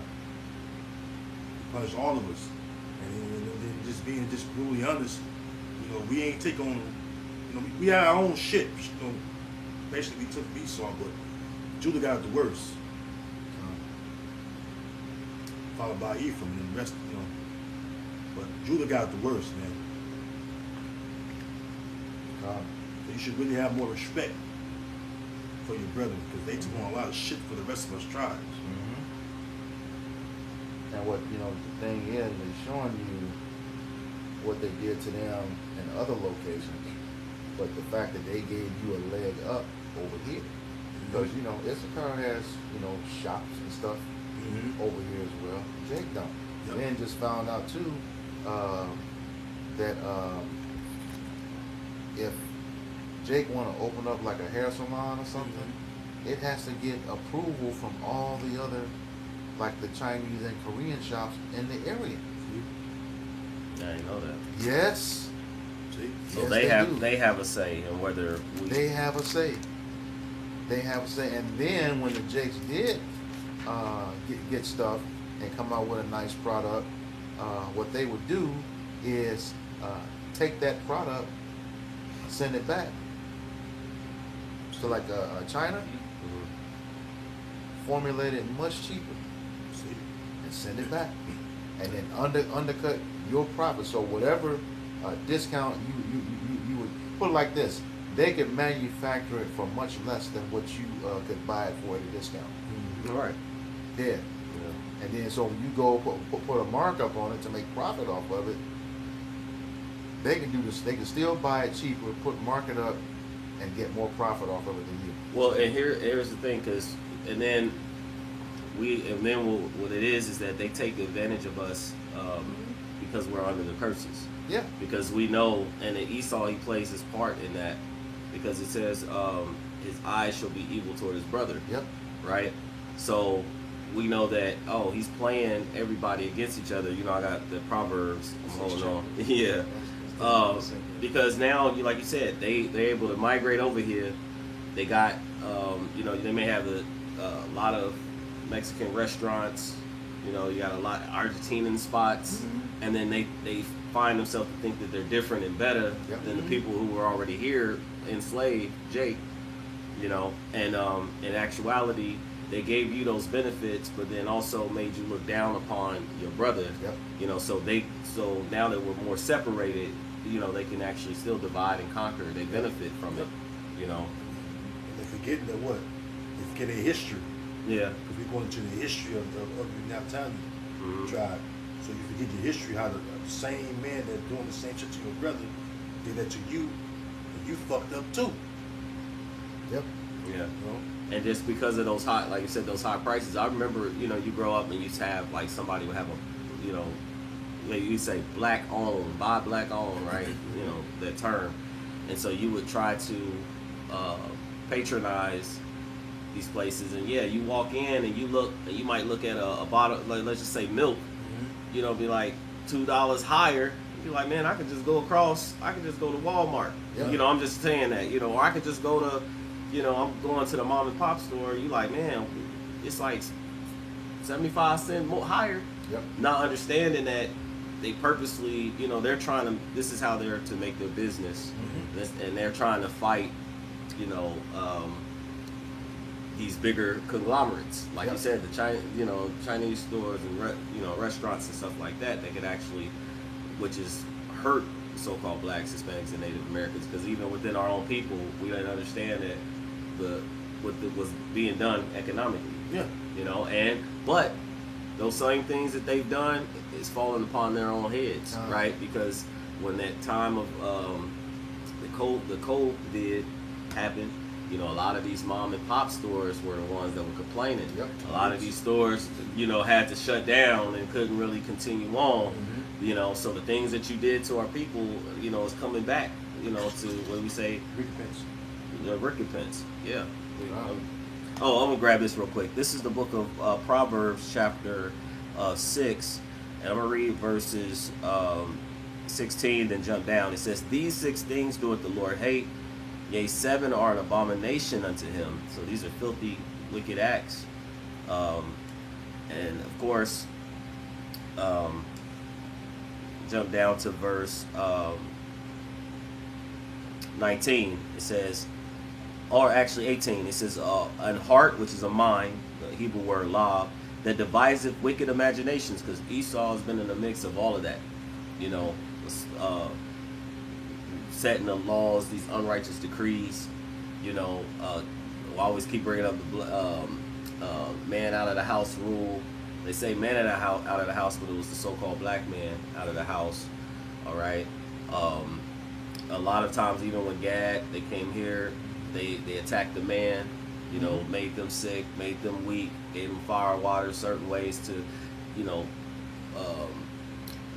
J: punish all of us. And just being just brutally honest, you know, we ain't take on, you know, we had our own shit. You know, basically we took Esau, but Judah got it the worst. Followed by Ephraim and the rest, you know. But Judah got it the worst, man. So you should really have more respect for your brethren, because they took on a lot of shit for the rest of us tribes.
M: And what, you know, the thing is, they're showing you what they did to them in other locations, but the fact that they gave you a leg up over here, because, you know, Issachar has, you know, shops and stuff over here as well. Jake don't.
J: Yep.
M: Then just found out too that if Jake want to open up like a hair salon or something, it has to get approval from all the other, like the Chinese and Korean shops in the area.
L: I didn't know that.
M: Yes.
J: See?
L: So
M: Yes,
L: they have a say in whether
M: they have a say. They have a say, and then when the Jakes did get stuff and come out with a nice product, what they would do is take that product, send it back. So like China, formulate it much cheaper, and send it back, and then undercut your profit. So whatever discount you would put it like this, they could manufacture it for much less than what you could buy it for at a discount.
L: All right.
M: Yeah. And then so when you go put a markup on it to make profit off of it, they can do this. They can still buy it cheaper, put market up, and get more profit off of it than you.
L: Well, and here's the thing, what it is that they take advantage of us because we're under the curses.
M: Yeah.
L: Because we know, and Esau, he plays his part in that, because it says his eyes shall be evil toward his brother.
M: Yep.
L: Right. So we know that, he's playing everybody against each other. You know, I got the Proverbs going on. Yeah. Because now, like you said, they're able to migrate over here. They got, they may have a lot of Mexican restaurants. You know, you got a lot of Argentinian spots, and then they find themselves to think that they're different and better than the people who were already here, enslaved, Jake. You know, and in actuality, they gave you those benefits, but then also made you look down upon your brother.
M: Yep.
L: You know, so now that we're more separated, you know, they can actually still divide and conquer. They benefit from it. You know.
J: And they're forgetting that what? They forget their history.
L: Yeah.
J: Because we're going into the history of the Naphtali tribe. So you forget your history, how the same man that's doing the same shit to your brother did that to you, and you fucked up too.
M: Yep.
L: Yeah.
J: You know?
L: And just because of those high, like you said, those high prices, I remember, you know, you grow up and you used to have, like, somebody would have a, you know, you say black owned, buy black owned, right? You know, that term. And so you would try to patronize these places, and yeah, you walk in and you look, and you might look at a bottle, like, let's just say milk, you know, be like $2 higher. You're like, man, I could just go across, I could just go to Walmart.
M: Yeah.
L: You know, I'm just saying that, you know, or I could just go to, you know, I'm going to the mom and pop store. You like, man, it's like 75 cents more higher.
M: Yep.
L: Not understanding that they purposely, you know, they're trying to, this is how they're to make their business, and they're trying to fight, you know, these bigger conglomerates, like you said, the Chinese stores and restaurants and stuff like that. They could actually, which is hurt so-called blacks, Hispanics, and Native Americans, because even within our own people, we didn't understand that what was being done economically.
J: Yeah.
L: You know, but those same things that they've done is falling upon their own heads, right? Because when that time of the COVID happened, you know, a lot of these mom and pop stores were the ones that were complaining.
M: Yep.
L: A lot of these stores, you know, had to shut down and couldn't really continue on. You know, so the things that you did to our people, you know, is coming back, you know, to what we say, recompense. Yeah. Oh, I'm gonna grab this real quick. This is the book of Proverbs, chapter 6, and I'm gonna read verses 16, then jump down. It says, "These 6 things doeth the Lord hate, yea, 7 are an abomination unto him." So these are filthy, wicked acts. And of course, jump down to verse 19. It says, or actually 18. It says, an heart, which is a mind, the Hebrew word la, that deviseth wicked imaginations, because Esau has been in the mix of all of that. You know, setting the laws, these unrighteous decrees. You know, I always keep bringing up the man out of the house rule. They say man out of the house, but it was the so-called black man out of the house. All right. A lot of times, even when Gad, they came here, they attacked the man. You know, made them sick, made them weak, gave them fire, water, certain ways to, you know,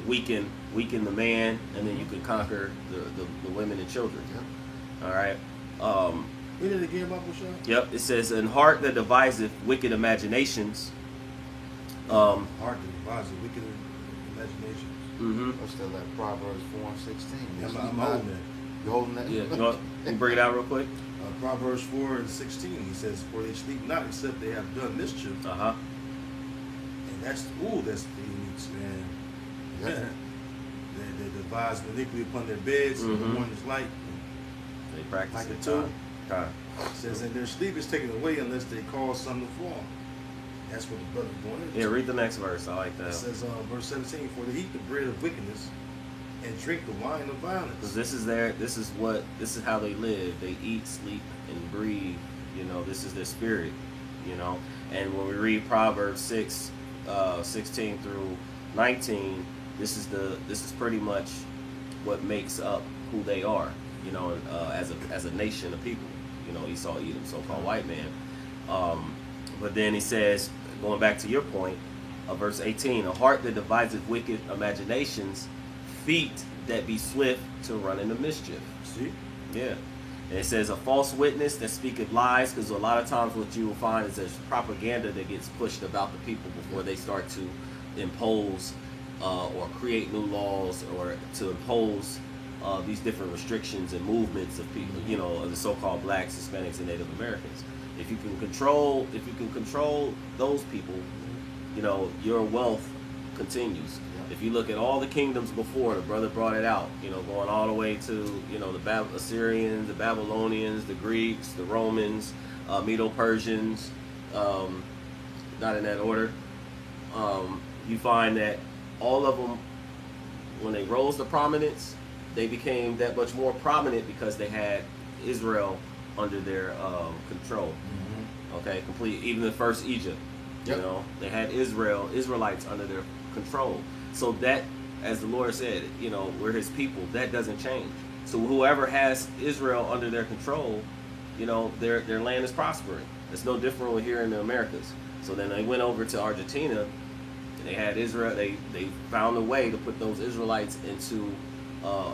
L: weaken the man, and then you can conquer the women and children. All right.
J: Read it again, Bible Shop.
L: Yep. It says, "An heart that deviseth wicked imaginations."
J: Heart that deviseth wicked imaginations.
L: Mm-hmm.
M: What's that, like Proverbs 4:16?
J: I'm holding that.
M: You holding that?
L: Yeah. You want to bring it out real quick?
J: Proverbs 4:16. He says, "For they sleep not, except they have done mischief."
L: Uh-huh.
J: And that's the unique, man.
M: Yeah.
J: They devise iniquity upon their beds, and the morning is light.
L: They practice
J: like
L: it
J: a tool.
L: Time.
J: It says, and their sleep is taken away unless they cause some to fall. That's what the brother's going into.
L: Yeah, read the next verse. I like that.
J: It says, verse 17, "For they eat the bread of wickedness and drink the wine of violence."
L: Because this is how they live. They eat, sleep, and breathe. You know, this is their spirit. You know, and when we read Proverbs 6, 16 through 19, this is pretty much what makes up who they are. You know, as a nation of people. You know, Esau, Edom, so-called white man. But then he says, going back to your point, verse 18, "A heart that deviseth wicked imaginations, feet that be swift to run into mischief."
J: See?
L: Yeah. And it says, "A false witness that speaketh lies," because a lot of times what you will find is there's propaganda that gets pushed about the people before they start to impose or create new laws or to impose these different restrictions and movements of people, you know, of the so-called blacks, Hispanics, and Native Americans. If you can control those people, you know, your wealth continues. If you look at all the kingdoms before, the brother brought it out, you know, going all the way to, you know, the Assyrians, the Babylonians, the Greeks, the Romans, Medo-Persians, not in that order. You find that all of them, when they rose to prominence, they became that much more prominent because they had Israel under their control. Okay, complete. Even the first Egypt, you know, they had Israelites under their control. So that, as the Lord said, you know, we're His people. That doesn't change. So whoever has Israel under their control, you know, their land is prospering. It's no different with here in the Americas. So then they went over to Argentina. They had Israel. They found a way to put those Israelites into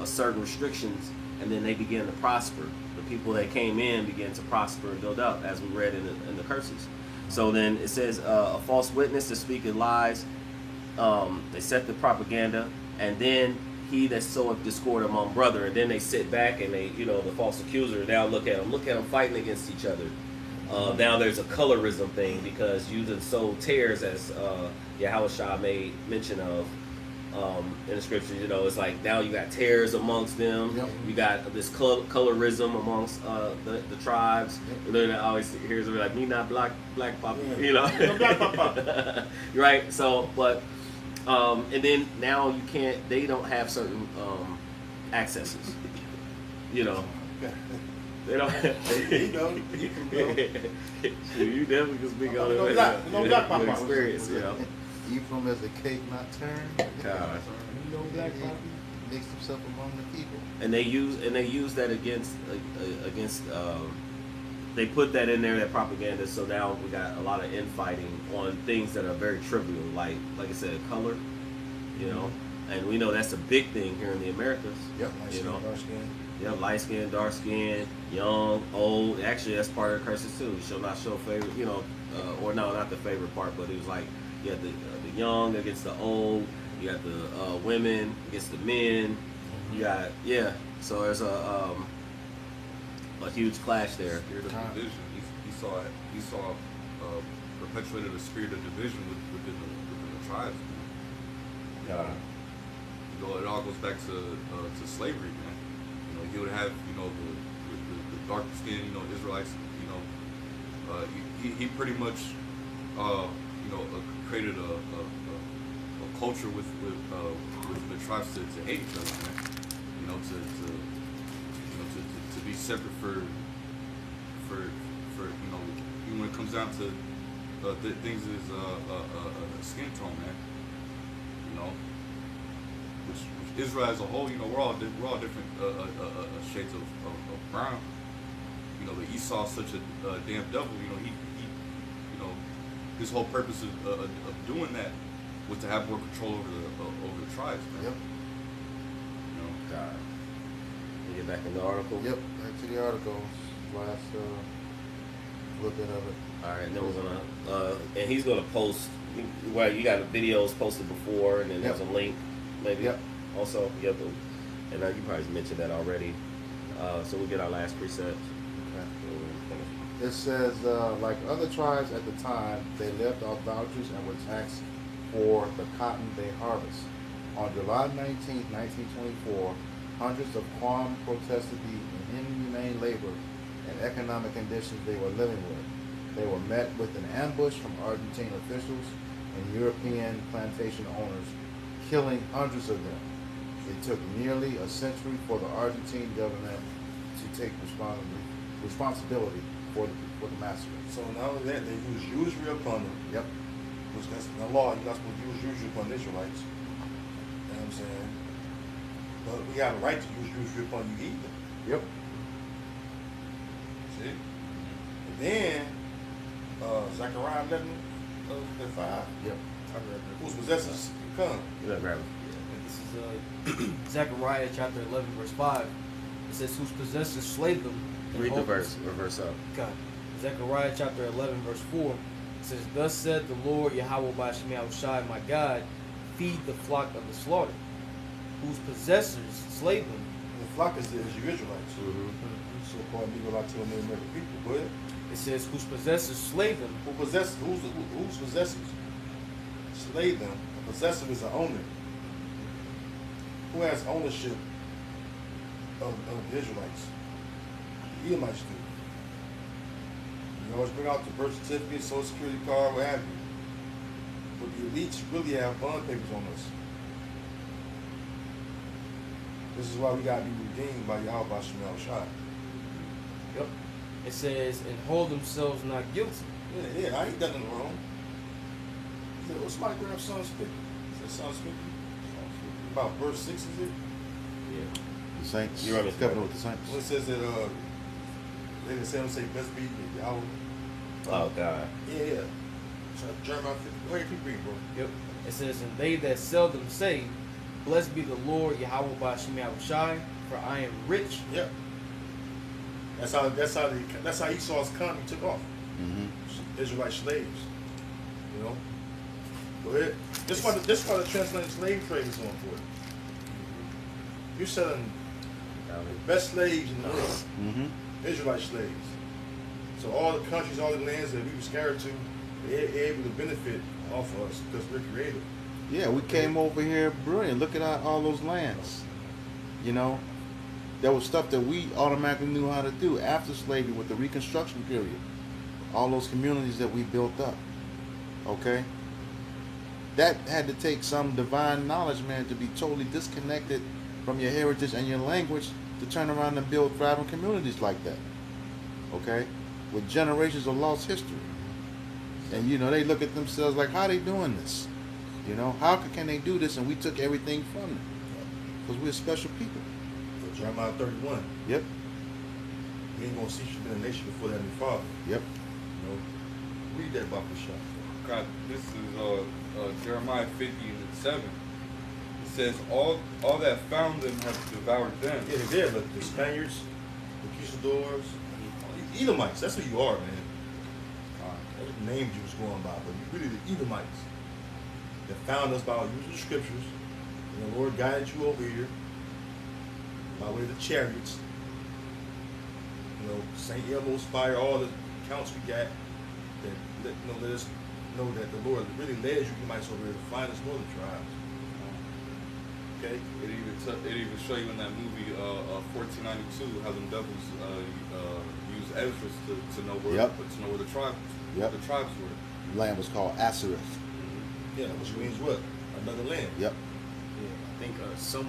L: certain restrictions, and then they began to prosper. The people that came in began to prosper and build up, as we read in the curses. So then it says, "A false witness to speak lies." They set the propaganda, and then he that soweth discord among brother, and then they sit back and they, you know, the false accuser, now look at them fighting against each other. Now there's a colorism thing, because you done sowed tares, as Yahushua made mention of in the scripture. You know, it's like now you got tares amongst them. You got this colorism amongst the tribes. And then I always hear it like, "Me not black papa," you know.
J: Black papa.
L: Right. So, but and then now you can't. They don't have certain accesses. You know. They don't.
J: You know, you can go.
L: You definitely can speak on it.
J: No black papa.
L: Experience, you know.
M: Ephraim as a cake not turned.
L: God.
J: You know, black papa.
M: Mixed himself among the people.
L: And they use that against they put that in there, that propaganda. So now we got a lot of infighting on things that are very trivial, like I said, color. You know, and we know that's a big thing here in the Americas.
J: Yep. Light skin, dark skin.
L: Yeah, light skin, dark skin, young, old. Actually, that's part of the curses too. You shall not show favor. You know, or no, not the favorite part, but it was like you got the young against the old. You got the women against the men. You got So there's a huge clash there.
K: Spirit of division. He saw perpetuated a spirit of division within the tribes. You know, it all goes back to slavery, man. You know, he would have, you know, the dark skin, you know, Israelites, you know, he pretty much, you know, created a culture with the tribes to hate each other, man. You know, to be separate for you know, even when it comes down to things is skin tone, man. You know, which Israel as a whole, you know, we're all different shades of brown. You know, but Esau's such a damn devil. You know, he you know, his whole purpose of doing that was to have more control over the tribes, man.
M: Yep.
K: You know,
L: God. We get back in the article.
M: Yep. Back to the article. Last little bit of it.
L: All right, and then we're gonna, and he's gonna post. Well, you got the videos posted before, and then there's a link, maybe.
M: Yep.
L: Also, yep. And you probably mentioned that already. So we'll get our last preset.
M: It says, like other tribes at the time, they lived off vouchers and were taxed for the cotton they harvest. On July 19, 1924, hundreds of Quam protested the inhumane labor and economic conditions they were living with. They were met with an ambush from Argentine officials and European plantation owners, killing hundreds of them. It took nearly a century for the Argentine government to take responsibility for the massacre.
J: So not only that, they use usury upon them.
M: Yep.
J: Which that's in the law, you're not supposed to use usury upon Israelites. You know what I'm saying? But we have a right to use usury upon you either.
M: Yep.
J: See? And then Zechariah 11:5.
M: Yep.
J: Whose possesses come.
L: You better grab it.
I: This is Zechariah chapter 11, verse 5. It says, whose possessors slay them.
L: Read the verse, reverse up.
I: God. Zechariah chapter 11, verse 4. It says, thus said the Lord Yahweh Bashmi Yahushai, my God, feed the flock of the slaughter, whose possessors slay them.
J: And the flock is you Israelites. So-called Negro Latino American people. Go ahead.
I: It says, whose possessors slay them.
J: Whose possessors slay them. A possessor is an owner. Who has ownership of the Israelites? The Edomites do. You always bring out the birth certificate, social security card, what have you. But the elites really have bond papers on us. This is why we gotta be redeemed by Yahweh Bashim Yahushai.
I: Yep. It says, and hold themselves not guilty.
J: Yeah, I ain't done nothing wrong. He said, well, somebody grab Psalms 50. Is that Psalms 50? About verse 6, is it?
L: Yeah.
M: The saints.
L: You're right,
M: covenant with the saints.
J: Well, it says that they didn't say blessed be Yahweh.
L: Oh God.
J: Yeah. So Jeremiah 50. Go ahead, keep reading, bro.
I: Yep. It says, and they that seldom say, blessed be the Lord Yahweh Bashim Yahushai, for I am rich.
J: Yep. That's how Esau's economy took off. Israelite slaves. You know. Go ahead. This why the transatlantic slave trade is on for it. You're selling the best slaves in the world. Israelite slaves. So all the countries, all the lands that we were scattered to, they're able to benefit off of us because we're creative.
M: Yeah, we came over here brilliant. Look at all those lands. You know, there was stuff that we automatically knew how to do after slavery with the Reconstruction period. All those communities that we built up. Okay? That had to take some divine knowledge, man, to be totally disconnected from your heritage and your language to turn around and build thriving communities like that. Okay? With generations of lost history. And, you know, they look at themselves like, how are they doing this? You know, how can they do this and we took everything from them? Because we're special people.
J: So Jeremiah 31.
M: Yep.
J: We ain't going to cease to be a nation before that new Father.
M: Yep.
J: You know, read that about the shop.
K: God, this is Jeremiah 50:7. It says, all that found them have devoured them.
J: Yeah, they did. Look, the Spaniards, the Conquistadors, the Edomites. That's who you are, man. That's the names you was going by, but you really the Edomites that found us by using the scriptures. And the Lord guided you over here by way of the chariots. You know, St. Elmo's fire, all the counts we got that let us know that the Lord really led you mites over here to find us northern tribes. Okay.
K: It even show you in that movie 1492 how them devils use Ezra's to know where the tribes were.
A: The land was called Ashereth.
J: Yeah, which means what? Another land.
A: Yep.
I: Yeah, I think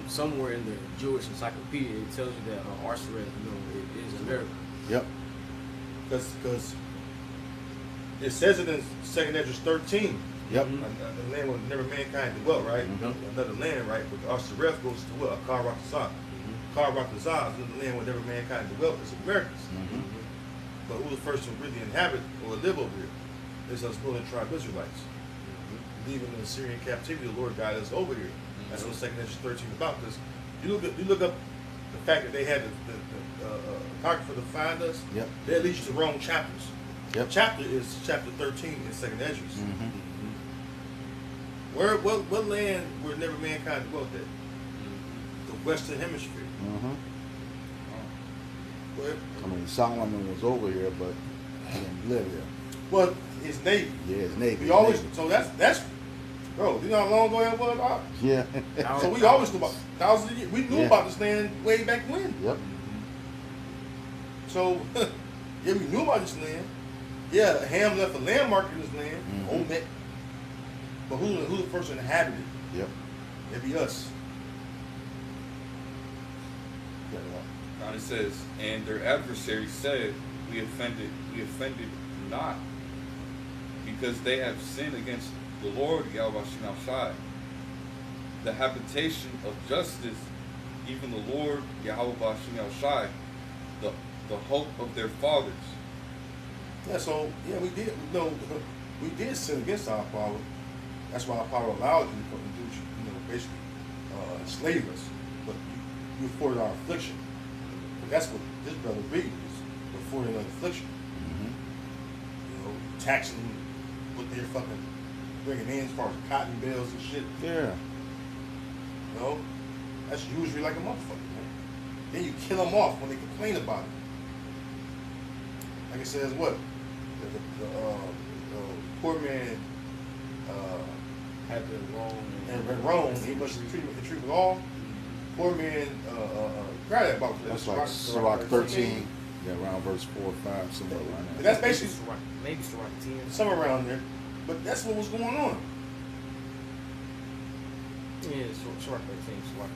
I: somewhere in the Jewish encyclopedia it tells you that Arsaret, it is America.
A: Yep.
J: Because it says it in 2nd Ezra 13.
A: Yep.
J: The land where never mankind dwelt, right? Another land, right? But Arsaret goes to what? Kar-Rathazah. Kar-Rathazah is the land where never mankind dwelt. It's Americans. But who the first to really inhabit or live over here? It's us northern tribe Israelites. Leaving in Syrian captivity, the Lord guided us over here. That's what 2nd Ezra 13 about. Because you look up the fact that they had the apocrypha to find us.
A: Yep.
J: That leads you to wrong chapters.
A: Yep.
J: The chapter is chapter 13 in 2nd Ezra. What land where never mankind dwelt at? The Western Hemisphere.
A: I mean, Solomon was over here, but he didn't live here.
J: Well, his navy.
A: Yeah, his navy.
J: We always that's bro. You know how long ago that was? Doc?
A: Yeah.
J: So we always knew about thousands of years. We knew about this land way back when.
A: Yep.
J: So yeah, we knew about this land. Yeah, Ham left a landmark in this land, Olmec. But who the first inhabited?
A: Yep.
J: It'd be us.
K: And it says, and their adversaries said, we offended not, because they have sinned against the Lord, Yahweh Shai, the habitation of justice, even the Lord, Yahweh Shai, the hope of their fathers.
J: Yeah, so yeah, we did. We did sin against our power. That's why our power allowed you to come and do, basically enslave us. But you afforded our affliction. But that's what this brother reads, affording an affliction. Taxing what they're fucking bringing in as far as cotton bales and shit.
A: Yeah.
J: That's usually like a motherfucker, man. Then you kill them off when they complain about it. Like it says what? The poor man
I: Had been wrong.
J: and wrong. He must be treated with all. Poor man, grab that box.
A: That's like Sirach 13. Yeah, around verse 4 or 5, somewhere around there.
J: That's basically
I: maybe Sirach 10.
J: somewhere around there. But that's what was going on.
I: Yeah, Sirach 13. Sirach.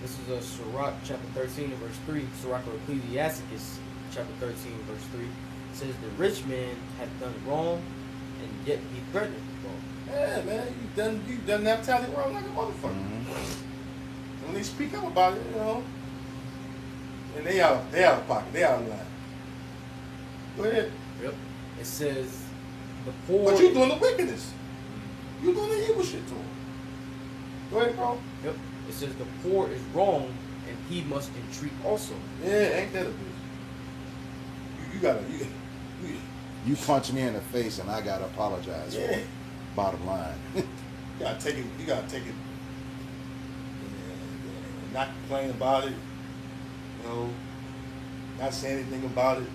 I: This is a Sirach chapter 13 verse 3. Sirach of Ecclesiasticus chapter 13 verse 3. It says the rich man hath done wrong, and yet he threatened wrong.
J: Yeah, man, you done that talent wrong like a motherfucker. When they speak up about it, and they out of pocket, they out of line. Go ahead.
I: Yep. It says the poor.
J: But you doing the wickedness. You doing the evil shit to them. Go ahead, bro.
I: Yep. It says the poor is wrong, and he must entreat also.
J: Yeah, ain't that a bitch? You gotta.
A: You punch me in the face and I gotta apologize for it. Bottom line.
J: You gotta take it. And not complain about it. Not say anything about it.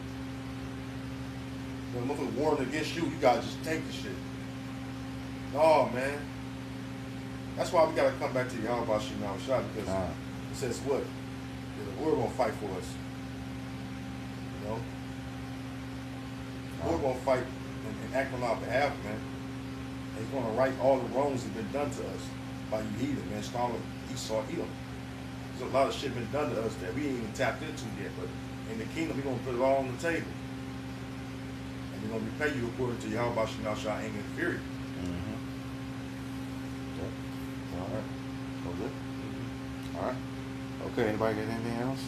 J: When motherfucker warning against you, you gotta just take the shit. No, man. That's why we gotta come back to Yahweh Shai, because it says what? The Lord gonna fight for us. The Lord gonna fight and act on our behalf, man. And He's gonna right all the wrongs that have been done to us by you heathen, man. Stalin, Esau, Edom. There's a lot of shit been done to us that we ain't even tapped into yet, but in the kingdom, we're going to put it all on the table. And we're going to repay you according to Yahweh Shai anger and fury.
A: All right. All good? All right. Okay, anybody got anything else?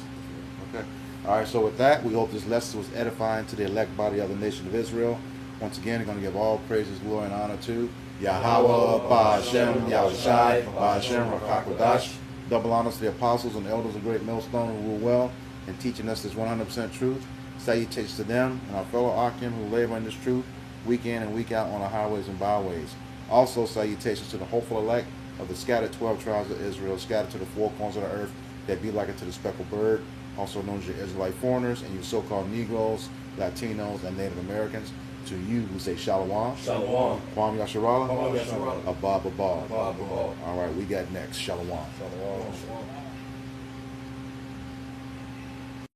A: Okay. All right, so with that, we hope this lesson was edifying to the elect body of the nation of Israel. Once again, we're going to give all praises, glory, and honor to Yahweh, Ba'ashem, Yahushai, Ba'ashem, Rakakwadash. Double honors to the apostles and elders of Great Millstone who rule well in teaching us this 100% truth. Salutations to them and our fellow Akim who labor in this truth week in and week out on the highways and byways. Also salutations to the hopeful elect of the scattered 12 tribes of Israel, scattered to the four corners of the earth that be like it to the speckled bird, also known as your Israelite foreigners and you so-called Negroes, Latinos, and Native Americans. To you, we say Shalom.
L: Shalom.
A: Kwam Yasharala.
I: Kwam Yasharala.
A: Abab Abab.
I: Abab Abab.
A: All right, we got next. Shalom.
I: Shalom.